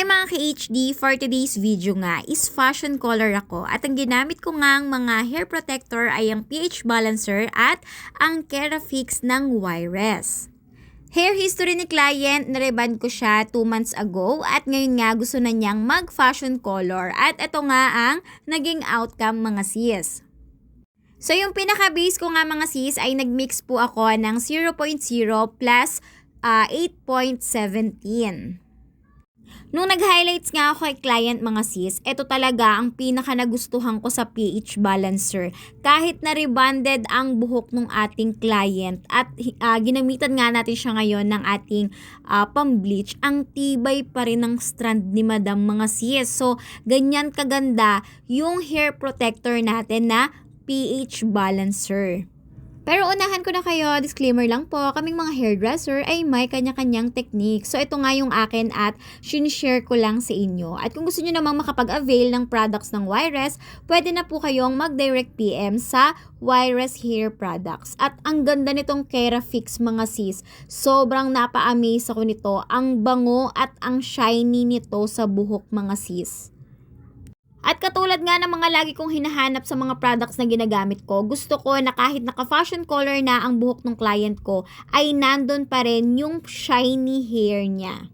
Hi mga ka-HD, for today's video nga is fashion color ako at ang ginamit ko ngang mga hair protector ay ang pH balancer at ang Kerafix ng Wires. Hair history ni client, nareban ko siya 2 months ago at ngayon nga gusto na niyang mag-fashion color at ito nga ang naging outcome mga sis. So yung pinaka-base ko nga mga sis ay nagmix po ako ng 0.0 plus 8.17. Nung nag-highlights nga ako kay client mga sis, ito talaga ang pinaka nagustuhan ko sa pH balancer. Kahit na rebonded ang buhok ng ating client at ginamitan nga natin siya ngayon ng ating pang-bleach, ang tibay pa rin ng strand ni madam mga sis. So, ganyan kaganda yung hair protector natin na pH balancer. Pero unahan ko na kayo, disclaimer lang po, kaming mga hairdresser ay may kanya-kanyang technique. So ito nga yung akin at sinishare ko lang sa inyo. At kung gusto nyo namang makapag-avail ng products ng Wires, pwede na po kayong mag-direct PM sa Wires Hair Products. At ang ganda nitong Kerafix mga sis, sobrang napa-amaze ako nito. Ang bango at ang shiny nito sa buhok mga sis. At katulad nga ng mga lagi kong hinahanap sa mga products na ginagamit ko, gusto ko na kahit naka-fashion color na ang buhok ng client ko, ay nandun pa rin yung shiny hair niya.